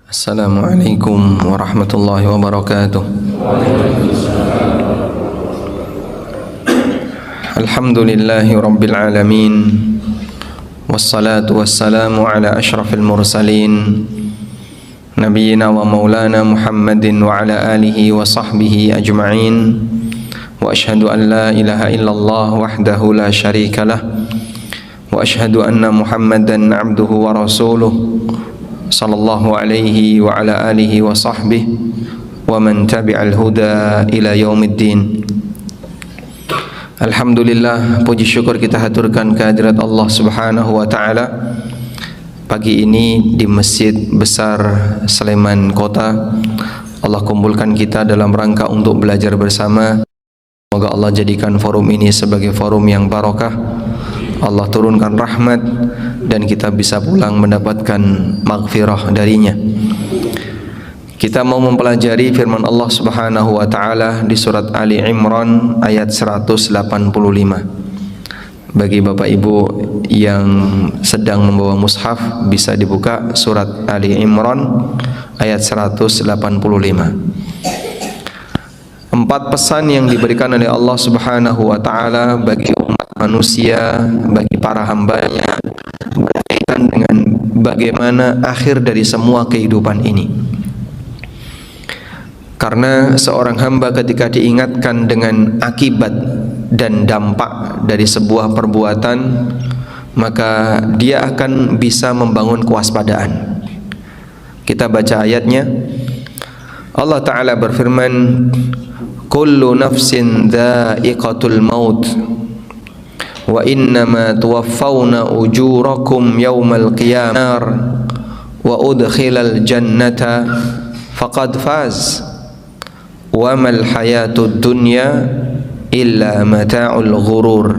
Assalamualaikum warahmatullahi wabarakatuh. Alhamdulillahi rabbil alamin. Wassalatu wassalamu ala ashrafil mursalin Nabiyyina wa maulana Muhammadin wa ala alihi wa sahbihi ajma'in. Wa ashhadu an la ilaha illallah wahdahu la syarika lah. Wa ashhadu anna Muhammadan abduhu wa rasuluh sallallahu alaihi wa ala alihi wa sahbihi wa man tabi'al huda ila yaumiddin. Alhamdulillah, puji syukur kita haturkan kehadirat Allah Subhanahu wa taala pagi ini di Masjid Besar Sleman Kota. Allah kumpulkan kita dalam rangka untuk belajar bersama. Semoga Allah jadikan forum ini sebagai forum yang barokah. Allah turunkan rahmat dan kita bisa pulang mendapatkan maghfirah darinya. Kita mau mempelajari firman Allah Subhanahu wa taala di surat Ali Imran ayat 185. Bagi Bapak Ibu yang sedang membawa mushaf, bisa dibuka surat Ali Imran ayat 185. 4 pesan yang diberikan oleh Allah Subhanahu wa taala bagi umat manusia, bagi para hambanya, berkaitan dengan bagaimana akhir dari semua kehidupan ini. Karena seorang hamba ketika diingatkan dengan akibat dan dampak dari sebuah perbuatan, maka dia akan bisa membangun kewaspadaan. Kita baca ayatnya. Allah Ta'ala berfirman, kullu nafsin dha'iqatul maut wa innama tuwaffawna ujurakum yawmal qiyamah wa udkhilal jannata faqad faz wa mal hayatud dunya illa mata'ul ghurur.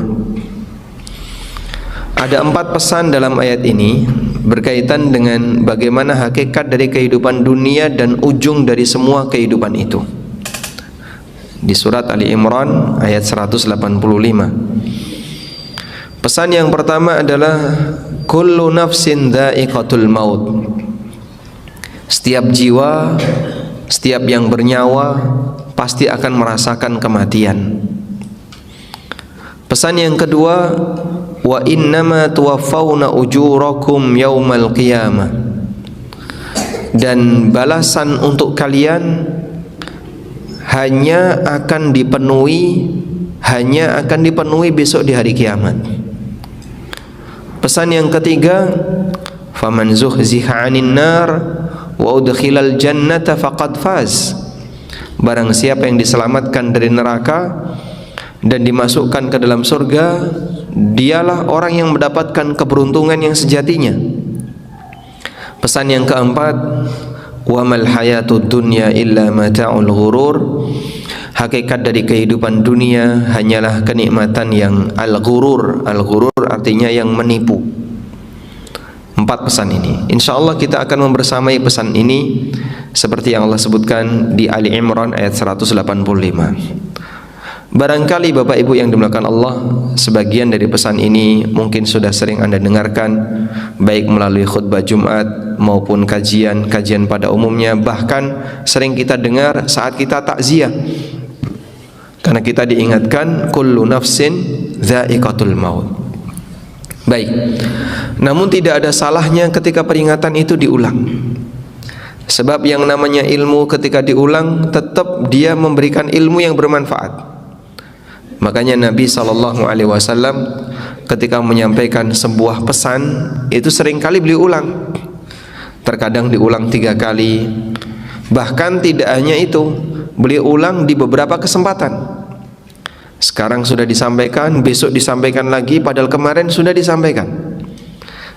Ada 4 pesan dalam ayat ini berkaitan dengan bagaimana hakikat dari kehidupan dunia dan ujung dari semua kehidupan itu. Di surat Ali Imran ayat 185. Pesan yang pertama adalah kullu nafsin dha'iqatul maut. Setiap jiwa, setiap yang bernyawa pasti akan merasakan kematian. Pesan yang kedua, wa innama tuwaffawna ujurakum yaumal qiyamah. Dan balasan untuk kalian hanya akan dipenuhi besok di hari kiamat. Pesan yang ketiga, faman zuhziha 'anil nar wa udkhilal jannata faqad faz. Barang siapa yang diselamatkan dari neraka dan dimasukkan ke dalam surga, dialah orang yang mendapatkan keberuntungan yang sejatinya. Pesan yang keempat, wa mal hayatud dunya illa mata'ul ghurur. Hakikat dari kehidupan dunia hanyalah kenikmatan yang al-ghurur. Al-ghurur artinya yang menipu. 4 pesan ini, insyaallah kita akan membersamai pesan ini seperti yang Allah sebutkan di Ali Imran ayat 185. Barangkali Bapak Ibu yang dimuliakan Allah, sebagian dari pesan ini mungkin sudah sering Anda dengarkan, baik melalui khutbah Jumat maupun kajian pada umumnya. Bahkan sering kita dengar saat kita takziah, karena kita diingatkan kullu nafsin dha'iqatul maut. Baik, namun tidak ada salahnya ketika peringatan itu diulang. Sebab yang namanya ilmu ketika diulang tetap dia memberikan ilmu yang bermanfaat. Makanya Nabi SAW ketika menyampaikan sebuah pesan itu seringkali beliau ulang. Terkadang diulang 3 kali. Bahkan tidak hanya itu, beliau ulang di beberapa kesempatan. Sekarang sudah disampaikan, besok disampaikan lagi, padahal kemarin sudah disampaikan.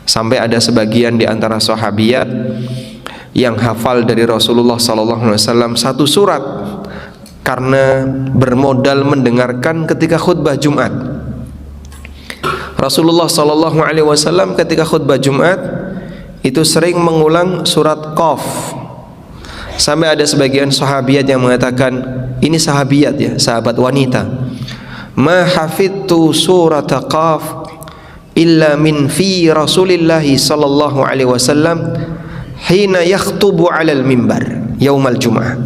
Sampai ada sebagian di antara sahabiyat yang hafal dari Rasulullah SAW 1 surat karena bermodal mendengarkan ketika khutbah Jumat. Rasulullah SAW ketika khutbah Jumat itu sering mengulang surat Qaf. Sampai ada sebagian sahabiat yang mengatakan, ini sahabiat ya, sahabat wanita, ma hafidtu surat Qaf illa min fi Rasulillah sallallahu alaihi wasallam hina yakhtubu 'alal mimbar yaumal jum'ah.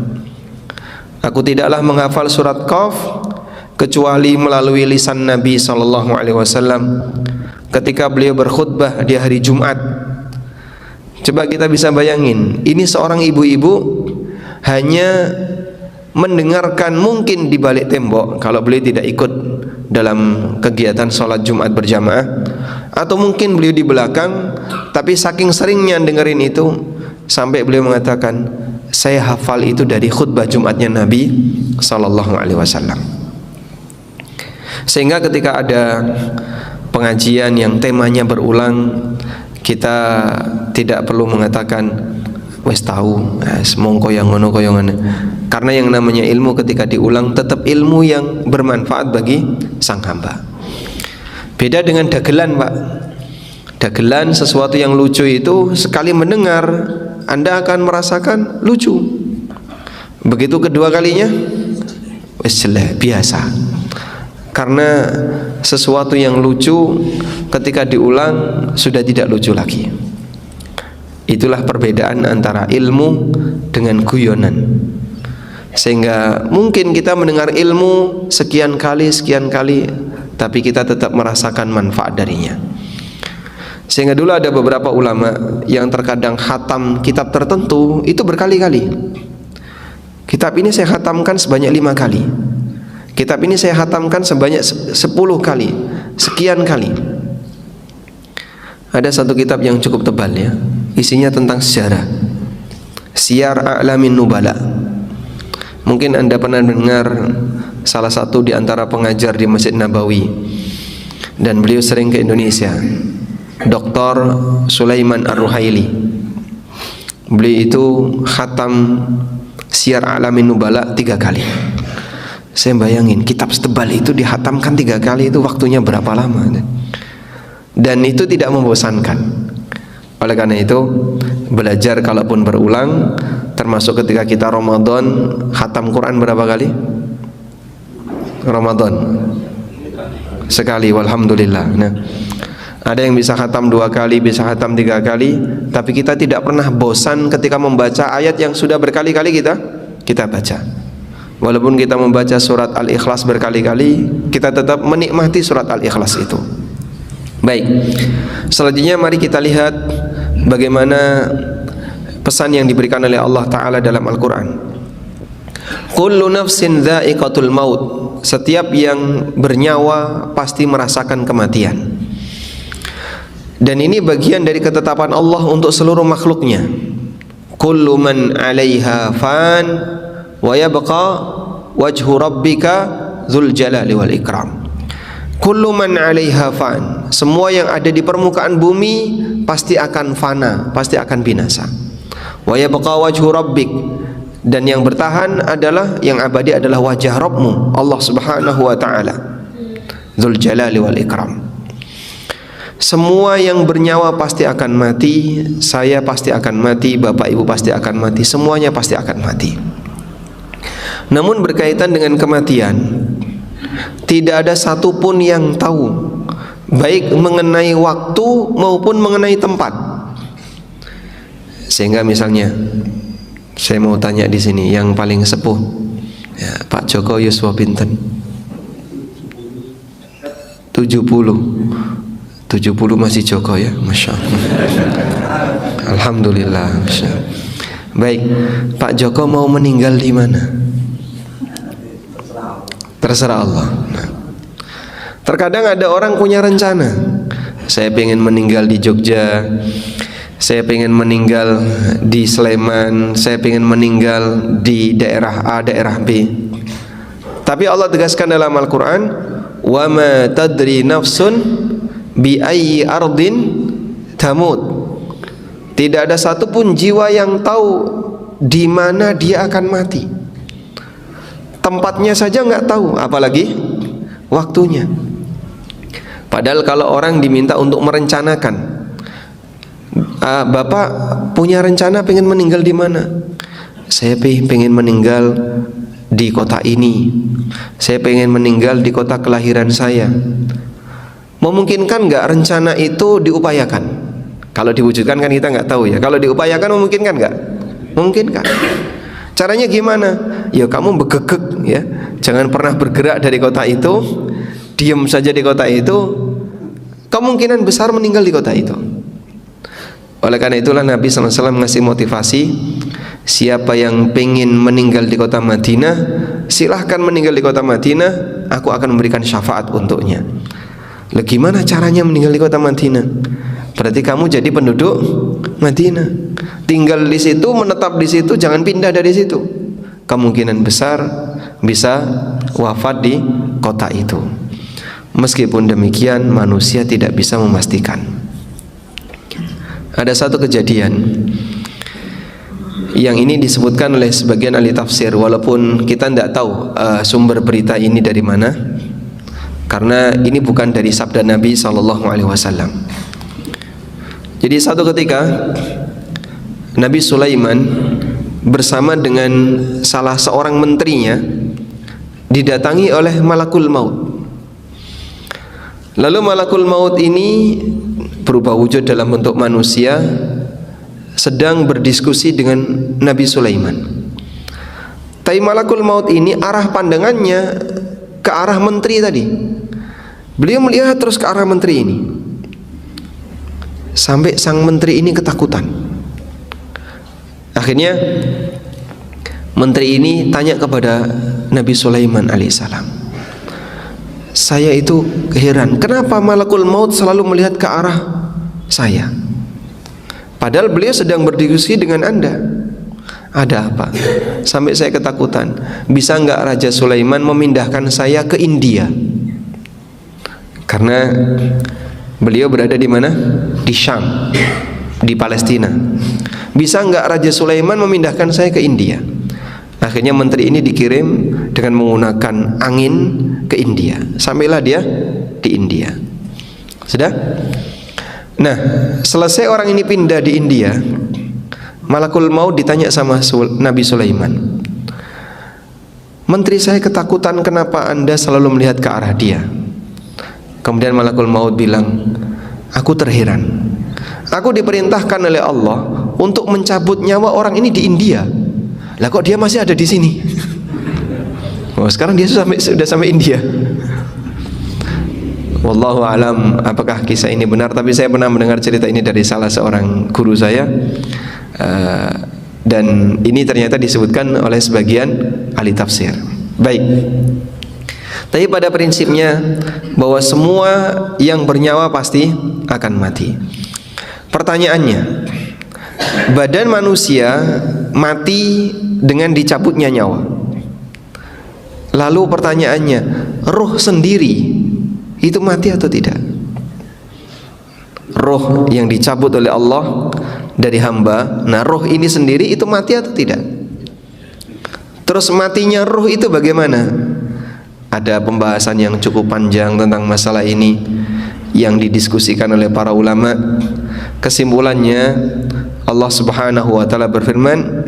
Aku tidaklah menghafal surat Qaf kecuali melalui lisan Nabi sallallahu alaihi wasallam ketika beliau berkhutbah di hari Jumat. Coba kita bisa bayangin, ini seorang ibu-ibu hanya mendengarkan mungkin di balik tembok kalau beliau tidak ikut dalam kegiatan sholat Jumat berjamaah, atau mungkin beliau di belakang, tapi saking seringnya dengerin itu sampai beliau mengatakan, saya hafal itu dari khutbah Jumatnya Nabi sallallahu alaihi wasallam. Sehingga ketika ada pengajian yang temanya berulang, kita tidak perlu mengatakan wes tahu, semongko yang ngono koyo ngono. Karena yang namanya ilmu ketika diulang tetap ilmu yang bermanfaat bagi sang hamba. Beda dengan dagelan, Pak. Dagelan, sesuatu yang lucu itu sekali mendengar Anda akan merasakan lucu. Begitu kedua kalinya wes jelek, biasa. Karena sesuatu yang lucu ketika diulang sudah tidak lucu lagi. Itulah perbedaan antara ilmu dengan guyonan. Sehingga mungkin kita mendengar ilmu sekian kali, tapi kita tetap merasakan manfaat darinya. Sehingga dulu ada beberapa ulama yang terkadang khatam kitab tertentu itu berkali-kali. Kitab ini saya khatamkan sebanyak 5 kali. Kitab ini saya khatamkan sebanyak 10 kali, sekian kali. Ada satu kitab yang cukup tebal ya, isinya tentang sejarah, Siyar A'lamin Nubala. Mungkin Anda pernah dengar salah satu di antara pengajar di Masjid Nabawi, dan beliau sering ke Indonesia, Dr. Sulaiman Ar-Ruhaili. Beliau itu khatam Siyar A'lamin Nubala 3 kali. Saya bayangin kitab setebal itu dihatamkan 3 kali, itu waktunya berapa lama? Dan itu tidak membosankan. Oleh karena itu belajar kalaupun berulang, termasuk ketika kita Ramadan, khatam Quran berapa kali? Ramadan sekali, walhamdulillah. Nah, ada yang bisa khatam 2 kali, bisa khatam 3 kali, tapi kita tidak pernah bosan ketika membaca ayat yang sudah berkali-kali kita baca. Walaupun kita membaca surat Al-Ikhlas berkali-kali, kita tetap menikmati surat Al-Ikhlas itu. Baik, selanjutnya mari kita lihat bagaimana pesan yang diberikan oleh Allah Ta'ala dalam Al-Quran. Kullu nafsin dha'iqatul maut. Setiap yang bernyawa pasti merasakan kematian. Dan ini bagian dari ketetapan Allah untuk seluruh makhluknya. Kullu man 'alaiha fan wa yabqa wajhu rabbika dzul jalali wal ikram. Kullu man 'alaiha fan. Semua yang ada di permukaan bumi pasti akan fana, pasti akan binasa. Wa yabqa wajhu rabbik. Dan yang bertahan adalah, yang abadi adalah wajah Rabbmu, Allah Subhanahu wa taala. Dzul jalali wal ikram. Semua yang bernyawa pasti akan mati, saya pasti akan mati, Bapak Ibu pasti akan mati, semuanya pasti akan mati. Namun berkaitan dengan kematian, tidak ada satupun yang tahu, baik mengenai waktu maupun mengenai tempat. Sehingga misalnya saya mau tanya di sini, yang paling sepuh ya, Pak Joko Yuswa pinten? 70 masih Joko ya, Masya Allah. Alhamdulillah, Masya Allah. Baik, Pak Joko mau meninggal di mana? Terserah Allah. Nah, terkadang ada orang punya rencana, saya pengen meninggal di Jogja, saya pengen meninggal di Sleman, saya pengen meninggal di daerah A, daerah B. Tapi Allah tegaskan dalam Al-Quran, wa ma tadri nafsun bi ayyi ardin tamut. Tidak ada satupun jiwa yang tahu di mana dia akan mati. Tempatnya saja nggak tahu, apalagi waktunya. Padahal kalau orang diminta untuk merencanakan, Bapak punya rencana pengen meninggal di mana? Saya pengen meninggal di kota ini. Saya pengen meninggal di kota kelahiran saya. Memungkinkan nggak rencana itu diupayakan? Kalau diwujudkan kan kita nggak tahu ya. Kalau diupayakan memungkinkan nggak? Memungkinkan. Caranya gimana? Ya kamu begegek ya. Jangan pernah bergerak dari kota itu. Diam saja di kota itu. Kemungkinan besar meninggal di kota itu. Oleh karena itulah Nabi SAW ngasih motivasi, siapa yang pengen meninggal di kota Madinah, silahkan meninggal di kota Madinah, aku akan memberikan syafaat untuknya. Lah gimana caranya meninggal di kota Madinah? Berarti kamu jadi penduduk Madinah, tinggal di situ, menetap di situ, jangan pindah dari situ. Kemungkinan besar bisa wafat di kota itu. Meskipun demikian, manusia tidak bisa memastikan. Ada satu kejadian yang ini disebutkan oleh sebagian ahli tafsir, walaupun kita tidak tahu sumber berita ini dari mana, karena ini bukan dari sabda Nabi SAW. Jadi satu ketika Nabi Sulaiman bersama dengan salah seorang menterinya didatangi oleh malakul maut. Lalu malakul maut ini berubah wujud dalam bentuk manusia, sedang berdiskusi dengan Nabi Sulaiman. Tapi malakul maut ini arah pandangannya ke arah menteri tadi. Beliau melihat terus ke arah menteri ini, sampai sang menteri ini ketakutan. Akhirnya menteri ini tanya kepada Nabi Sulaiman alaihissalam, saya itu heran, kenapa malakul maut selalu melihat ke arah saya? Padahal beliau sedang berdiskusi dengan Anda. Ada apa? Sampai saya ketakutan. Bisa enggak Raja Sulaiman memindahkan saya ke India? Karena beliau berada di mana? Di Syam, di Palestina. Bisa enggak Raja Sulaiman memindahkan saya ke India? Akhirnya menteri ini dikirim dengan menggunakan angin ke India. Sampailah dia di India. Sudah? Nah, selesai orang ini pindah di India, malakul maut ditanya sama Nabi Sulaiman, menteri saya ketakutan, kenapa Anda selalu melihat ke arah dia? Kemudian malakul maut bilang, aku terheran, aku diperintahkan oleh Allah untuk mencabut nyawa orang ini di India. Lah kok dia masih ada di sini? Oh, sekarang dia sudah sampai India. Wallahu alam apakah kisah ini benar, tapi saya pernah mendengar cerita ini dari salah seorang guru saya, dan ini ternyata disebutkan oleh sebagian ahli tafsir. Baik. Tapi pada prinsipnya bahwa semua yang bernyawa pasti akan mati. Pertanyaannya, badan manusia mati dengan dicabutnya nyawa. Lalu pertanyaannya, roh sendiri itu mati atau tidak? Roh yang dicabut oleh Allah dari hamba, nah roh ini sendiri itu mati atau tidak? Terus matinya roh itu bagaimana? Ada pembahasan yang cukup panjang tentang masalah ini yang didiskusikan oleh para ulama. Kesimpulannya, Allah Subhanahu wa taala berfirman,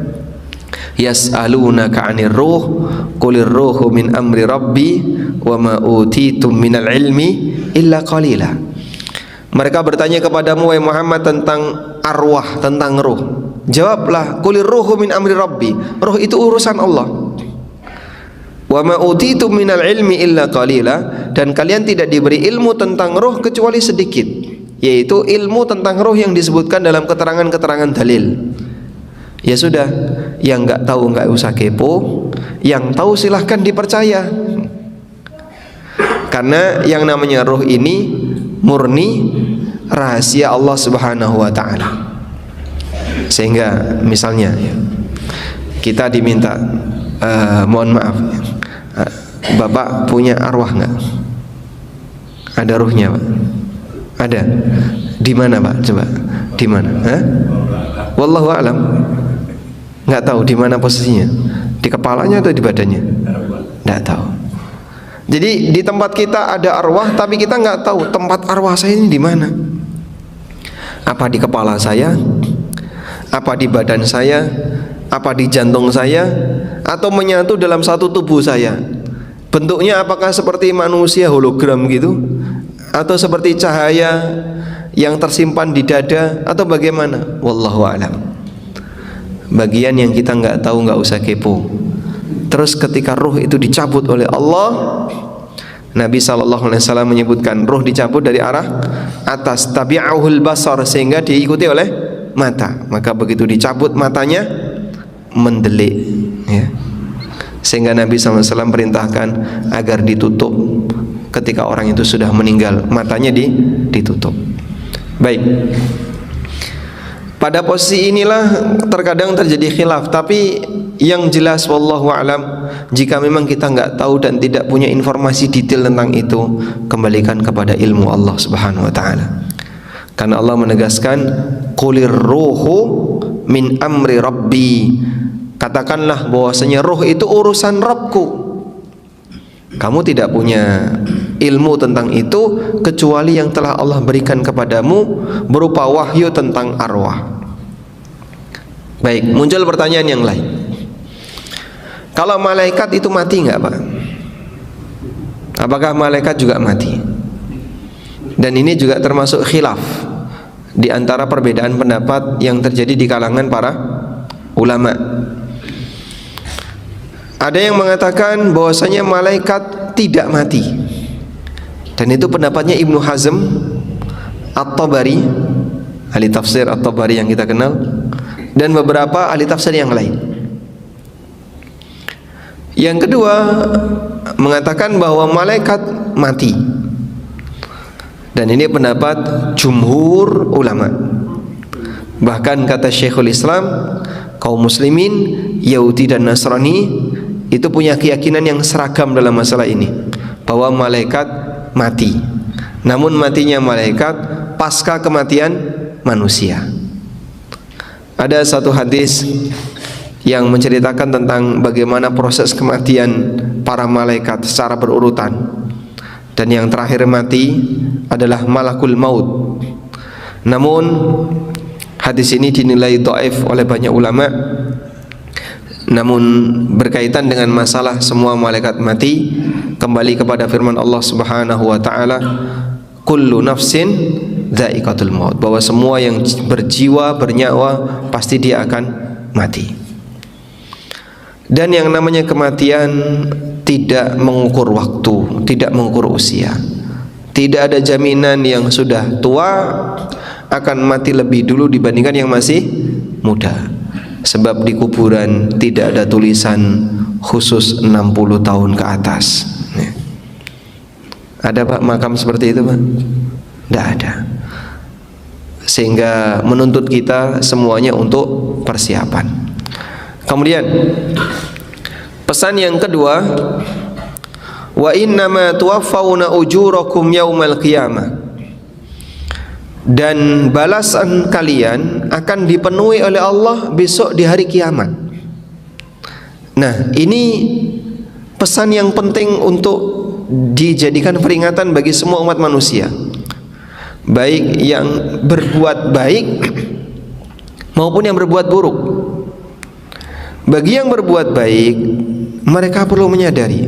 yas'alunaka 'anir ruh qulir ruhu min amri rabbi wa ma utitum minal ilmi illa qalila. Mereka bertanya kepadamu wahai Muhammad tentang arwah, tentang ruh. Jawablah, qulir ruhu min amri rabbi. Ruh itu urusan Allah. Wa ma utitum minal ilmi illa qalila, dan kalian tidak diberi ilmu tentang ruh kecuali sedikit, yaitu ilmu tentang ruh yang disebutkan dalam keterangan-keterangan dalil. Ya sudah, yang nggak tahu nggak usah kepo, yang tahu silahkan dipercaya. Karena yang namanya ruh ini murni rahasia Allah Subhanahu wa taala. Sehingga misalnya kita diminta, mohon maaf, Bapak punya arwah nggak? Ada ruhnya, Pak? Ada. Di mana, Pak? Coba. Di mana? Hah? Wallahu a'lam. Nggak tahu di mana posisinya. Di kepalanya atau di badannya? Nggak tahu. Jadi di tempat kita ada arwah, tapi kita nggak tahu tempat arwah saya ini di mana. Apa di kepala saya? Apa di badan saya? Apa di jantung saya? Atau menyatu dalam satu tubuh saya? Bentuknya apakah seperti manusia hologram gitu? Atau seperti cahaya yang tersimpan di dada, atau bagaimana? Wallahu a'lam. Bagian yang kita nggak tahu nggak usah kepo. Terus ketika ruh itu dicabut oleh Allah, Nabi SAW menyebutkan ruh dicabut dari arah atas, tabi'ahul basar, sehingga diikuti oleh mata. Maka begitu dicabut matanya mendelik, ya. Sehingga Nabi SAW perintahkan agar ditutup ketika orang itu sudah meninggal, matanya ditutup. Baik. Pada posisi inilah terkadang terjadi khilaf, tapi yang jelas wallahu alam, jika memang kita nggak tahu dan tidak punya informasi detail tentang itu, kembalikan kepada ilmu Allah Subhanahu wa taala. Karena Allah menegaskan, qulir ruhu min amri rabbi. Katakanlah bahwasanya roh itu urusan Rabbku. Kamu tidak punya ilmu tentang itu kecuali yang telah Allah berikan kepadamu berupa wahyu tentang arwah. Baik, muncul pertanyaan yang lain. Kalau malaikat itu mati nggak, Pak? Apakah malaikat juga mati? Dan ini juga termasuk khilaf di antara perbedaan pendapat yang terjadi di kalangan para ulama. Ada yang mengatakan bahwasanya malaikat tidak mati, dan itu pendapatnya Ibnu Hazm At-Tabari, ahli tafsir At-Tabari yang kita kenal, dan beberapa ahli tafsir yang lain. Yang kedua mengatakan bahwa malaikat mati, dan ini pendapat jumhur ulama. Bahkan kata Syekhul Islam, kaum muslimin Yahudi dan Nasrani itu punya keyakinan yang seragam dalam masalah ini, bahwa malaikat mati. Namun matinya malaikat pasca kematian manusia. Ada satu hadis yang menceritakan tentang bagaimana proses kematian para malaikat secara berurutan, dan yang terakhir mati adalah malakul maut. Namun hadis ini dinilai dhaif oleh banyak ulama. Namun berkaitan dengan masalah semua malaikat mati, kembali kepada firman Allah Subhanahu wa taala, kullu nafsin dha'iqatul maut, bahwa semua yang berjiwa, bernyawa pasti dia akan mati. Dan yang namanya kematian tidak mengukur waktu, tidak mengukur usia. Tidak ada jaminan yang sudah tua akan mati lebih dulu dibandingkan yang masih muda. Sebab di kuburan tidak ada tulisan khusus 60 tahun ke atas. Ada Pak makam seperti itu, Pak? Tidak ada. Sehingga menuntut kita semuanya untuk persiapan. Kemudian pesan yang kedua, wa innama tuwaffawna ujurakum yaumal qiyamah, dan balasan kalian akan dipenuhi oleh Allah besok di hari kiamat. Nah, ini pesan yang penting untuk dijadikan peringatan bagi semua umat manusia, baik yang berbuat baik maupun yang berbuat buruk. Bagi yang berbuat baik, mereka perlu menyadari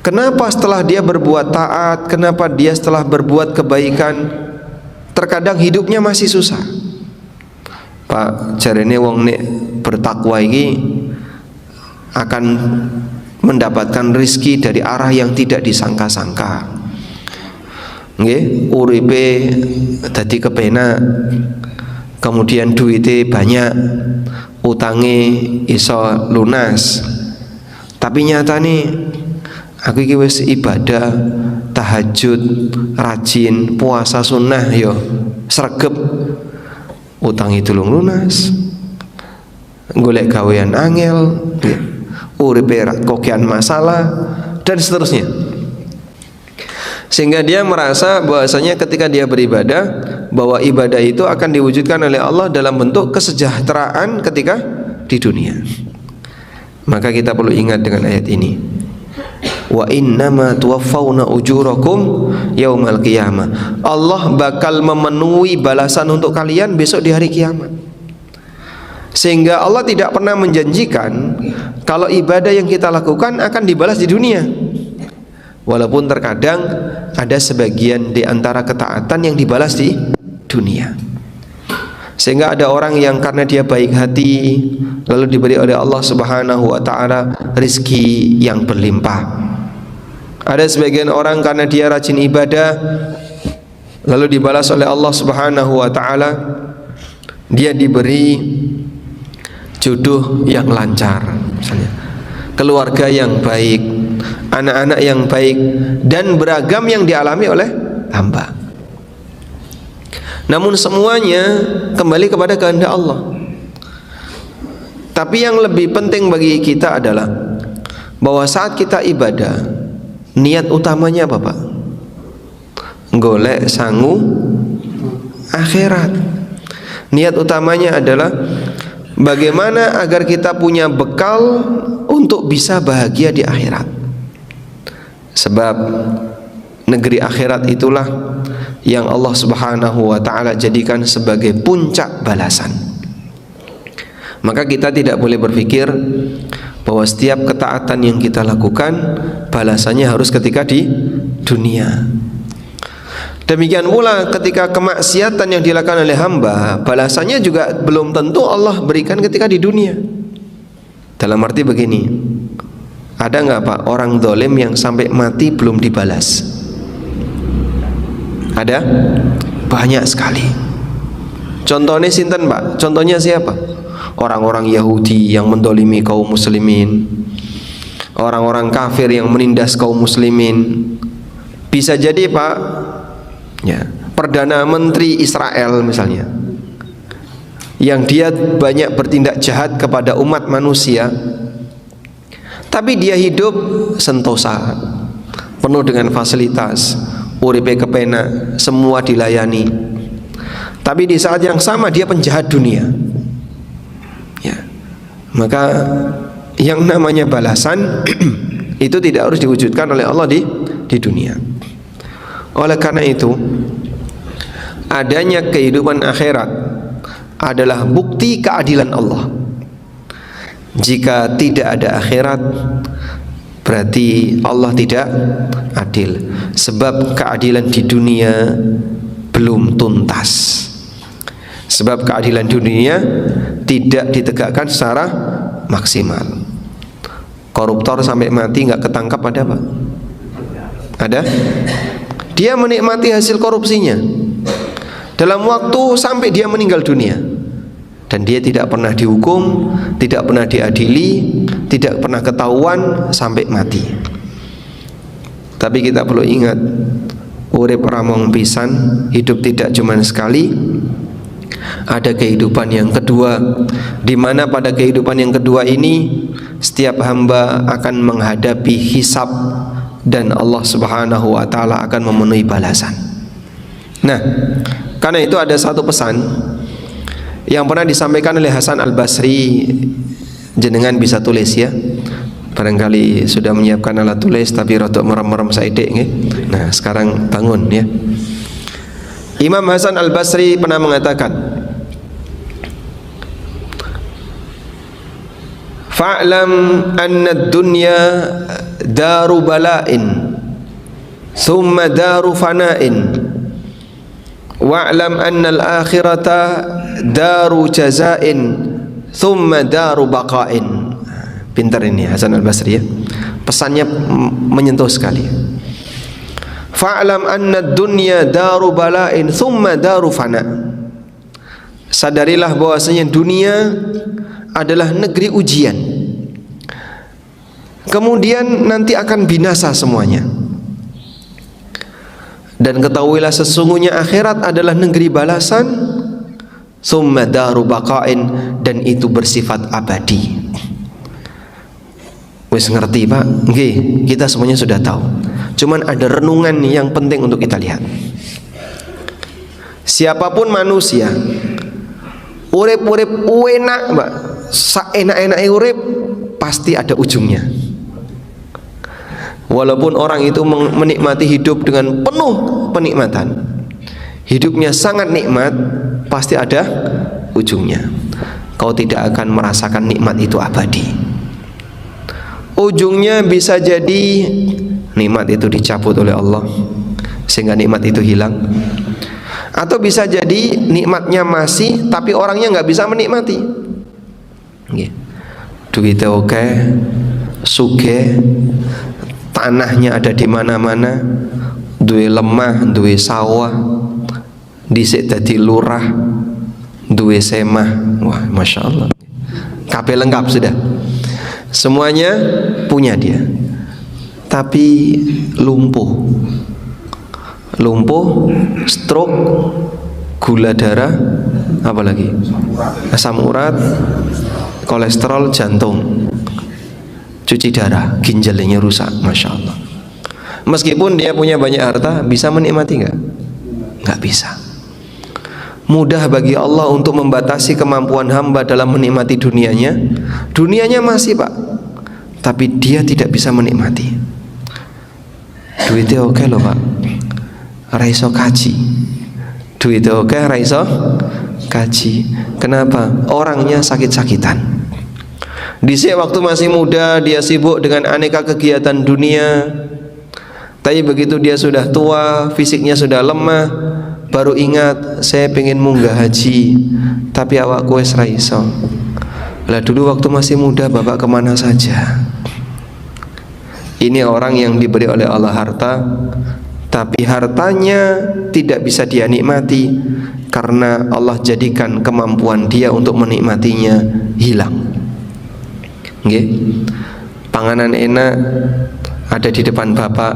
kenapa setelah dia berbuat taat, kenapa dia setelah berbuat kebaikan terkadang hidupnya masih susah. Pak, jarene wong nek bertakwa iki akan mendapatkan rizki dari arah yang tidak disangka-sangka. Nggih, uripe dadi kepenak, kemudian duitnya banyak, utange iso lunas. Tapi nyatane aku iki wis ibadah, tahajud, rajin, puasa sunnah yo sregep, utang itu lunas, golek gawean angel, uripe kokian masalah, dan seterusnya. Sehingga dia merasa bahwasanya ketika dia beribadah, bahwa ibadah itu akan diwujudkan oleh Allah dalam bentuk kesejahteraan ketika di dunia. Maka kita perlu ingat dengan ayat ini, wa innama tuwaffawna ujurakum yaumal qiyamah. Allah bakal memenuhi balasan untuk kalian besok di hari kiamat. Sehingga Allah tidak pernah menjanjikan kalau ibadah yang kita lakukan akan dibalas di dunia. Walaupun terkadang ada sebagian di antara ketaatan yang dibalas di dunia. Sehingga ada orang yang karena dia baik hati lalu diberi oleh Allah Subhanahu wa taala rizki yang berlimpah. Ada sebagian orang karena dia rajin ibadah lalu dibalas oleh Allah Subhanahu wa taala dia diberi jodoh yang lancar, misalnya keluarga yang baik, anak-anak yang baik, dan beragam yang dialami oleh hamba. Namun semuanya kembali kepada kehendak Allah. Tapi yang lebih penting bagi kita adalah bahwa saat kita ibadah, niat utamanya apa, Pak? Golek sangu akhirat. Niat utamanya adalah bagaimana agar kita punya bekal untuk bisa bahagia di akhirat. Sebab negeri akhirat itulah yang Allah Subhanahu wa taala jadikan sebagai puncak balasan. Maka kita tidak boleh berpikir bahwa setiap ketaatan yang kita lakukan balasannya harus ketika di dunia. Demikian pula ketika kemaksiatan yang dilakukan oleh hamba, balasannya juga belum tentu Allah berikan ketika di dunia. Dalam arti begini, ada nggak Pak orang zalim yang sampai mati belum dibalas? Ada? Banyak sekali. Contohnya sinten Pak? Contohnya siapa? Orang-orang Yahudi yang mendolimi kaum muslimin, orang-orang kafir yang menindas kaum muslimin. Bisa jadi Pak, ya, Perdana Menteri Israel misalnya, yang dia banyak bertindak jahat kepada umat manusia, tapi dia hidup sentosa, penuh dengan fasilitas, uripe kepenak, semua dilayani. Tapi di saat yang sama dia penjahat dunia. Ya. Maka yang namanya balasan itu tidak harus diwujudkan oleh Allah di dunia. Oleh karena itu, adanya kehidupan akhirat adalah bukti keadilan Allah. Jika tidak ada akhirat, berarti Allah tidak adil. Sebab keadilan di dunia belum tuntas. Sebab keadilan dunia tidak ditegakkan secara maksimal. Koruptor sampai mati nggak ketangkap ada Pak? Ada? Dia menikmati hasil korupsinya dalam waktu sampai dia meninggal dunia, dan dia tidak pernah dihukum, tidak pernah diadili, tidak pernah ketahuan sampai mati. Tapi kita perlu ingat, urip ramong pisan, hidup tidak cuma sekali. Ada kehidupan yang kedua, di mana pada kehidupan yang kedua ini setiap hamba akan menghadapi hisab, dan Allah Subhanahu wa taala akan memenuhi balasan. Nah, karena itu ada satu pesan yang pernah disampaikan oleh Hasan Al-Basri. Jenengan bisa tulis ya. Barangkali sudah menyiapkan alat tulis tapi rotok merem-merem saidek nggih. Nah, sekarang bangun ya. Imam Hasan Al-Basri pernah mengatakan, fa'lam anna ad-dunya daru bala'in thumma daru fana'in wa'lam anna al-akhirata daru jaza'in thumma daru baqa'in. Pintar ini Hasan Al-Basri ya. Pesannya menyentuh sekali. Fa'lam anna ad-dunya daru bala'in thumma daru fana'. Sadarilah bahwasanya dunia adalah negeri ujian, kemudian nanti akan binasa semuanya. Dan ketahuilah sesungguhnya akhirat adalah negeri balasan, summa daru baqain, dan itu bersifat abadi. Wis ngerti Pak? Nggih, kita semuanya sudah tahu. Cuman ada renungan yang penting untuk kita lihat. Siapapun manusia, urip-urip enak Mbak, saenak-enake urip pasti ada ujungnya. Walaupun orang itu menikmati hidup dengan penuh penikmatan, hidupnya sangat nikmat, pasti ada ujungnya. Kau tidak akan merasakan nikmat itu abadi. Ujungnya bisa jadi nikmat itu dicabut oleh Allah sehingga nikmat itu hilang. Atau bisa jadi nikmatnya masih tapi orangnya nggak bisa menikmati. Duitnya oke, sugih, tanahnya ada di mana-mana, duwe lemah, duwe sawah, dhisik dadi lurah, duwe semah. Wah, masya Allah, kabeh lengkap sudah, semuanya punya dia. Tapi lumpuh, stroke, gula darah, apalagi asam urat, kolesterol, jantung, cuci darah, ginjalnya rusak, masya Allah. Meskipun dia punya banyak harta, bisa menikmati nggak? Nggak bisa. Mudah bagi Allah untuk membatasi kemampuan hamba dalam menikmati dunianya. Dunianya masih Pak, tapi dia tidak bisa menikmati. Duitnya oke loh Pak, raiso kaji. Duitnya oke, raiso kaji. Kenapa? Orangnya sakit-sakitan. Dhisik waktu masih muda dia sibuk dengan aneka kegiatan dunia. Tapi begitu dia sudah tua, fisiknya sudah lemah, baru ingat saya pengen munggah haji, tapi awakku wis ra iso. Lah dulu waktu masih muda Bapak kemana saja? Ini orang yang diberi oleh Allah harta, tapi hartanya tidak bisa dia nikmati karena Allah jadikan kemampuan dia untuk menikmatinya hilang. Nggih. Panganan enak ada di depan Bapak,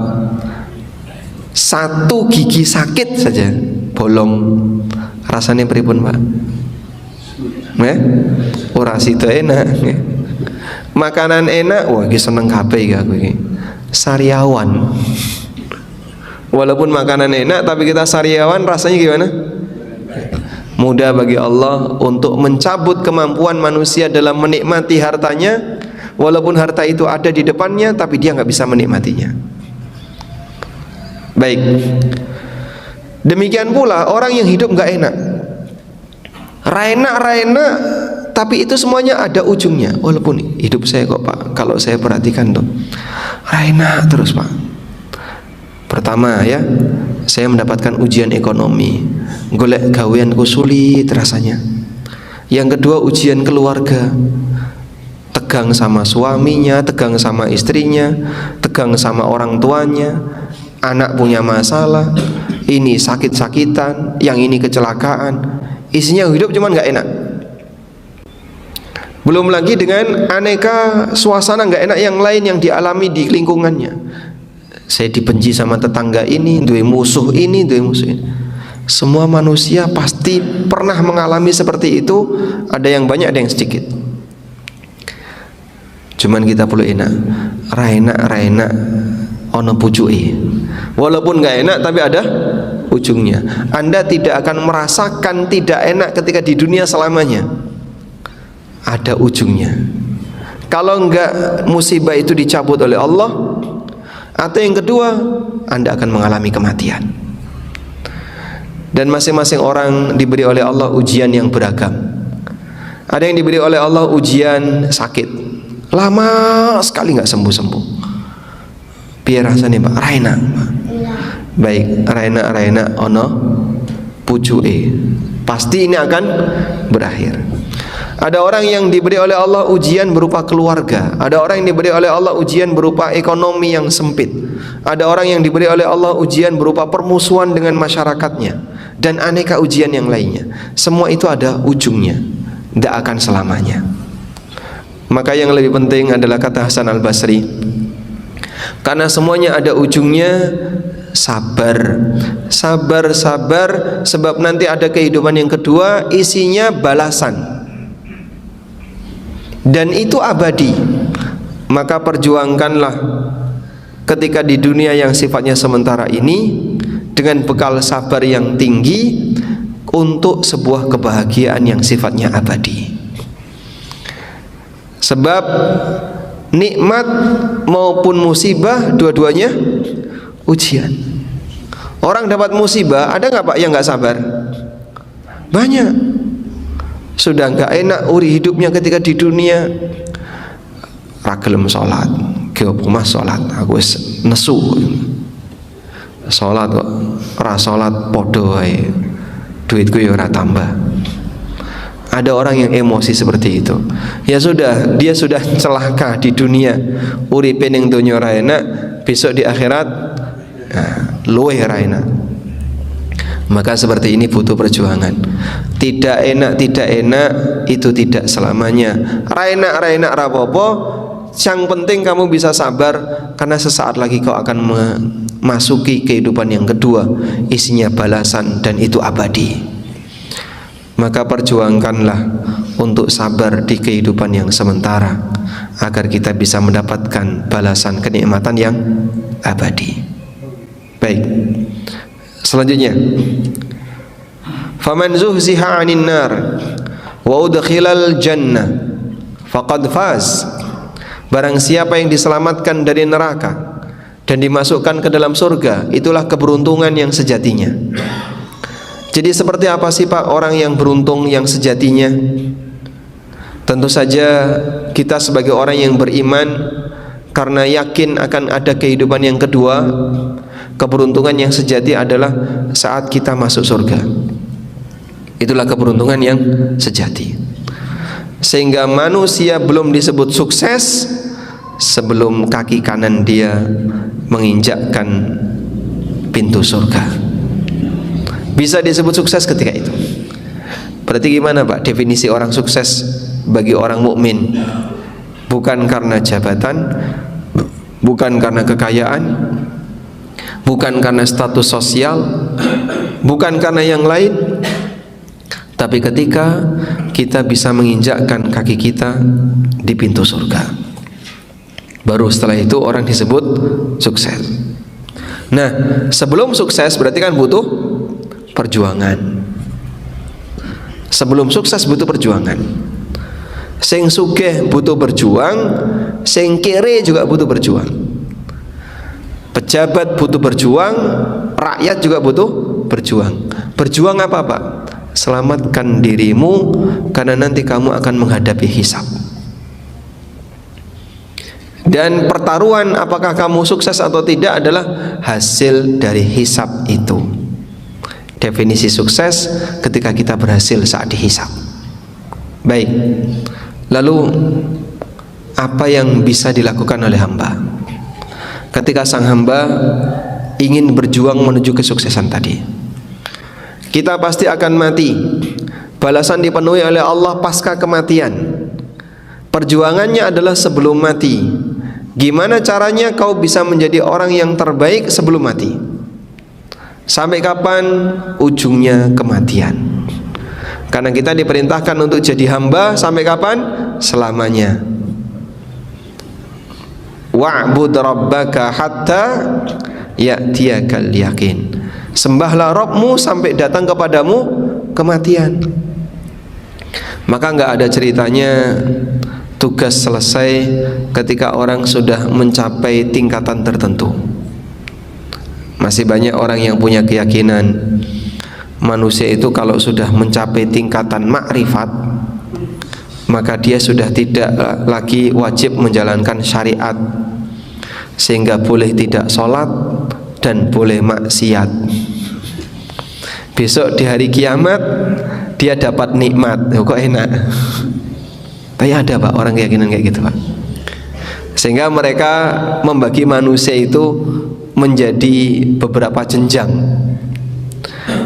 satu gigi sakit saja bolong, rasanya pripun Pak? Ora sida enak. Makanan enak, wah iki seneng kabeh iki aku iki. Sariawan. Walaupun makanan enak tapi kita sariawan, rasanya gimana? Mudah bagi Allah untuk mencabut kemampuan manusia dalam menikmati hartanya. Walaupun harta itu ada di depannya, tapi dia nggak bisa menikmatinya. Baik. Demikian pula orang yang hidup nggak enak. Enak, tapi itu semuanya ada ujungnya. Walaupun hidup saya kok Pak, kalau saya perhatikan tuh, enak terus Pak. Pertama ya, saya mendapatkan ujian ekonomi, golek gaweanku sulit rasanya. Yang kedua ujian keluarga, tegang sama suaminya, tegang sama istrinya, tegang sama orang tuanya, anak punya masalah, ini sakit-sakitan, yang ini kecelakaan, isinya hidup cuman nggak enak. Belum lagi dengan aneka suasana nggak enak yang lain yang dialami di lingkungannya. Saya dibenci sama tetangga ini, duwe musuh ini, duwe musuh ini. Semua manusia pasti pernah mengalami seperti itu. Ada yang banyak, ada yang sedikit. Cuman kita perlu enak, enak ono pucuke. Walaupun nggak enak tapi ada ujungnya. Anda tidak akan merasakan tidak enak ketika di dunia selamanya. Ada ujungnya. Kalau enggak musibah itu dicabut oleh Allah, atau yang kedua Anda akan mengalami kematian. Dan masing-masing orang diberi oleh Allah ujian yang beragam. Ada yang diberi oleh Allah ujian sakit, lama sekali nggak sembuh-sembuh. Biar rasanya Pak, raina baik, raina ono pucuke, pasti ini akan berakhir. Ada orang yang diberi oleh Allah ujian berupa keluarga. Ada orang yang diberi oleh Allah ujian berupa ekonomi yang sempit. Ada orang yang diberi oleh Allah ujian berupa permusuhan dengan masyarakatnya, dan aneka ujian yang lainnya. Semua itu ada ujungnya, tidak akan selamanya. Maka yang lebih penting adalah kata Hasan Al-Basri, karena semuanya ada ujungnya, sabar, sebab nanti ada kehidupan yang kedua, isinya balasan. Dan itu abadi. Maka perjuangkanlah ketika di dunia yang sifatnya sementara ini dengan bekal sabar yang tinggi untuk sebuah kebahagiaan yang sifatnya abadi. Sebab nikmat maupun musibah dua-duanya ujian. Orang dapat musibah, ada nggak Pak yang nggak sabar? Banyak. Sudah nggak enak uri hidupnya ketika di dunia, ra gelem salat, Ki opo Mas salat, aku wis nesu. Salat kok ora salat padha wae. Duitku ya ora tambah. Ada orang yang emosi seperti itu. Ya sudah, dia sudah celaka di dunia, uripe ning donya ora enak, besok di akhirat luwih ora enak. Maka seperti ini butuh perjuangan. Tidak enak itu tidak selamanya. Ra enak ra apa-apa. Yang penting kamu bisa sabar, karena sesaat lagi kau akan memasuki kehidupan yang kedua, isinya balasan dan itu abadi. Maka perjuangkanlah untuk sabar di kehidupan yang sementara, agar kita bisa mendapatkan balasan kenikmatan yang abadi. Baik, selanjutnya, faman zuhziha 'anil nar wa udkhilal jannah faqad faz. Barang siapa yang diselamatkan dari neraka dan dimasukkan ke dalam surga, itulah keberuntungan yang sejatinya. Jadi seperti apa sih Pak orang yang beruntung yang sejatinya? Tentu saja kita sebagai orang yang beriman, karena yakin akan ada kehidupan yang kedua, keberuntungan yang sejati adalah saat kita masuk surga. Itulah keberuntungan yang sejati. Sehingga manusia belum disebut sukses sebelum kaki kanan dia menginjakkan pintu surga. Bisa disebut sukses ketika itu. Berarti gimana Pak definisi orang sukses bagi orang mukmin? Bukan karena jabatan, bukan karena kekayaan, bukan karena status sosial, bukan karena yang lain, tapi ketika kita bisa menginjakkan kaki kita di pintu surga, baru setelah itu orang disebut sukses. Nah, sebelum sukses berarti kan butuh perjuangan. Sebelum sukses butuh perjuangan. Sing sugih butuh berjuang, sing kere juga butuh berjuang. Pejabat butuh berjuang, rakyat juga butuh berjuang. Berjuang apa Pak? Selamatkan dirimu, karena nanti kamu akan menghadapi hisab. Dan pertaruhan apakah kamu sukses atau tidak adalah hasil dari hisab itu. Definisi sukses ketika kita berhasil saat dihisab. Baik, lalu apa yang bisa dilakukan oleh hamba ketika sang hamba ingin berjuang menuju kesuksesan tadi? Kita pasti akan mati. Balasan dipenuhi oleh Allah pasca kematian. Perjuangannya adalah sebelum mati. Gimana caranya kau bisa menjadi orang yang terbaik sebelum mati? Sampai kapan? Ujungnya kematian. Karena kita diperintahkan untuk jadi hamba sampai kapan? Selamanya. Wa'bud rabbaka hatta ya'tiyakal yakin. Sembahlah Rabbmu sampai datang kepadamu kematian. Maka enggak ada ceritanya tugas selesai ketika orang sudah mencapai tingkatan tertentu. Masih banyak orang yang punya keyakinan manusia itu kalau sudah mencapai tingkatan makrifat, maka dia sudah tidak lagi wajib menjalankan syariat, sehingga boleh tidak sholat dan boleh maksiat. Besok di hari kiamat dia dapat nikmat. Kok enak? Tapi ada Pak orang keyakinan kayak gitu Pak. Sehingga mereka membagi manusia itu menjadi beberapa jenjang.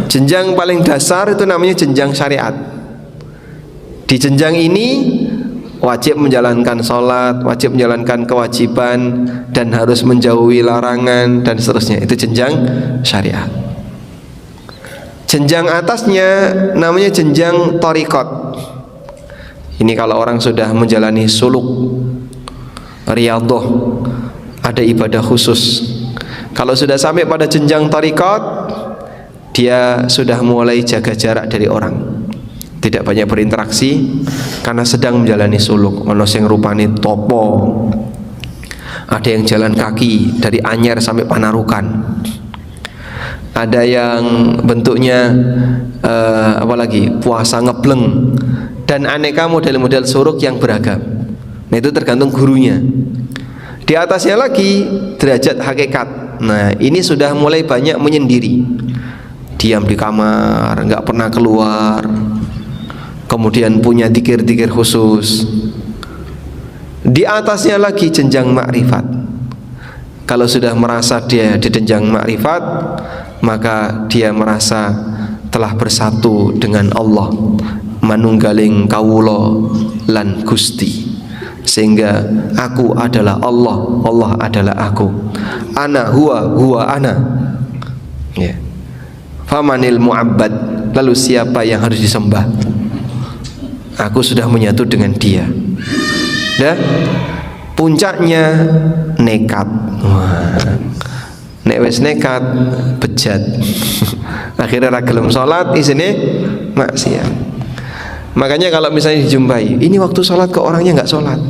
Jenjang paling dasar itu namanya jenjang syariat. Di jenjang ini wajib menjalankan sholat, wajib menjalankan kewajiban, dan harus menjauhi larangan dan seterusnya. Itu jenjang syariat. Jenjang atasnya namanya jenjang thariqat. Ini kalau orang sudah menjalani suluk, riyadhah, ada ibadah khusus. Kalau sudah sampai pada jenjang thariqat, dia sudah mulai jaga jarak dari orang, tidak banyak berinteraksi karena sedang menjalani suluk. Ono sing rupane topo, ada yang jalan kaki dari Anyer sampai Panarukan, ada yang bentuknya apalagi puasa ngebleng, dan aneka model-model suluk yang beragam. Nah itu tergantung gurunya. Di atasnya lagi derajat hakikat. Nah, ini sudah mulai banyak menyendiri, diam di kamar, nggak pernah keluar, kemudian punya dzikir-dzikir khusus. Di atasnya lagi jenjang makrifat. Kalau sudah merasa dia di jenjang makrifat, maka dia merasa telah bersatu dengan Allah, manunggaling kawula lan Gusti, sehingga aku adalah Allah, Allah adalah aku, ana huwa ana, ya. Famanil mu'abbad, lalu siapa yang harus disembah? Aku sudah menyatu dengan dia. Dan puncaknya nekat. Wah, nek wis nekat bejat. Akhirnya ra gelem salat, isine maksiat. Makanya kalau misalnya dijumpai, ini waktu salat kok orangnya nggak salat.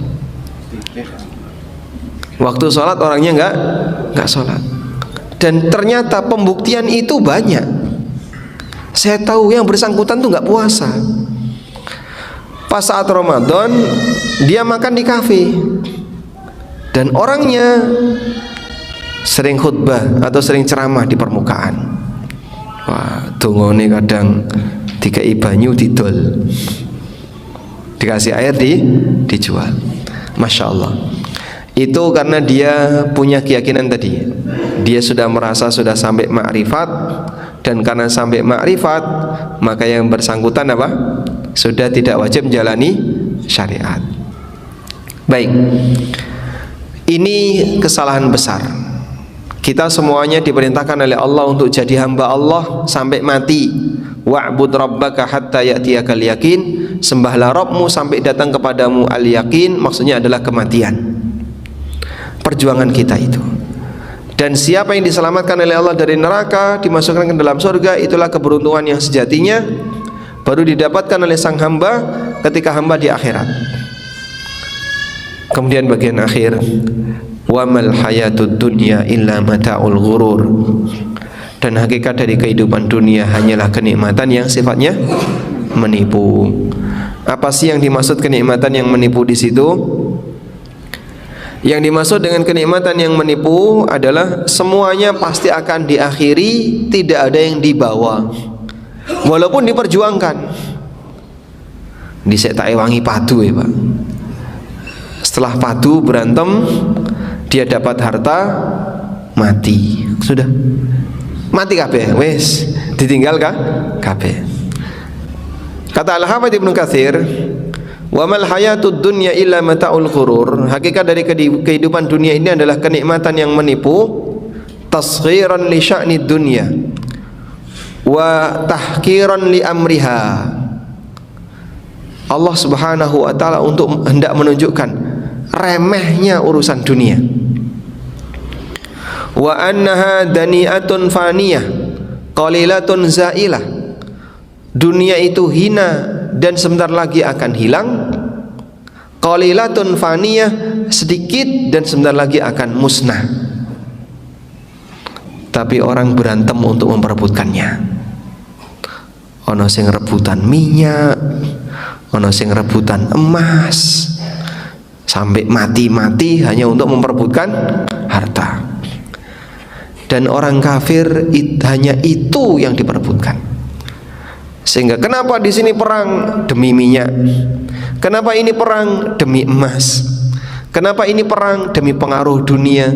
Waktu salat orangnya nggak salat. Dan ternyata pembuktian itu banyak. Saya tahu yang bersangkutan tuh nggak puasa. Pas saat Ramadan dia makan di kafe, dan orangnya sering khutbah atau sering ceramah di permukaan. Wah, dongone kadang dikai banyu didol, dikasih air dijual. Masya Allah. Itu karena dia punya keyakinan tadi, dia sudah merasa sudah sampai makrifat, dan karena sampai makrifat maka yang bersangkutan apa? Sudah tidak wajib menjalani syariat. Baik, ini kesalahan besar. Kita semuanya diperintahkan oleh Allah untuk jadi hamba Allah sampai mati. Wa'bud rabbaka hatta ya'tiyakal yakin. Sembahlah Rabbmu sampai datang kepadamu al-yakin, maksudnya adalah kematian. Perjuangan kita itu. Dan siapa yang diselamatkan oleh Allah dari neraka, dimasukkan ke dalam surga, itulah keberuntungan yang sejatinya, baru didapatkan oleh sang hamba ketika hamba di akhirat. Kemudian bagian akhir, wa mal hayatud dunya illa mata'ul ghurur. Dan hakikat dari kehidupan dunia hanyalah kenikmatan yang sifatnya menipu. Apa sih yang dimaksud kenikmatan yang menipu di situ? Yang dimaksud dengan kenikmatan yang menipu adalah semuanya pasti akan diakhiri, tidak ada yang dibawa, walaupun diperjuangkan. Dhisik tak ewangi padu ya Pak. Setelah padu berantem, dia dapat harta, mati. Sudah mati kabeh, wes ditinggal kabeh. Kata Al-Hafidz Ibnu Katsir, wa mal hayatud dunya illa mata'ul ghurur. Hakikat dari kehidupan dunia ini adalah kenikmatan yang menipu, tasghiran li sya'ni dunya wa tahkiran li amriha. Allah Subhanahu wa taala untuk hendak menunjukkan remehnya urusan dunia. Wa annaha dani'atun faniyah qalilatun zailah. Dunia itu hina dan sebentar lagi akan hilang. Qalilatun faniyah, sedikit dan sebentar lagi akan musnah. Tapi orang berantem untuk memperebutkannya. Ono sing rebutan minyak, ono sing rebutan emas, sampai mati-mati hanya untuk memperebutkan harta. Dan orang kafir hanya itu yang diperebutkan. Sehingga kenapa di sini perang demi minyak? Kenapa ini perang demi emas? Kenapa ini perang demi pengaruh dunia?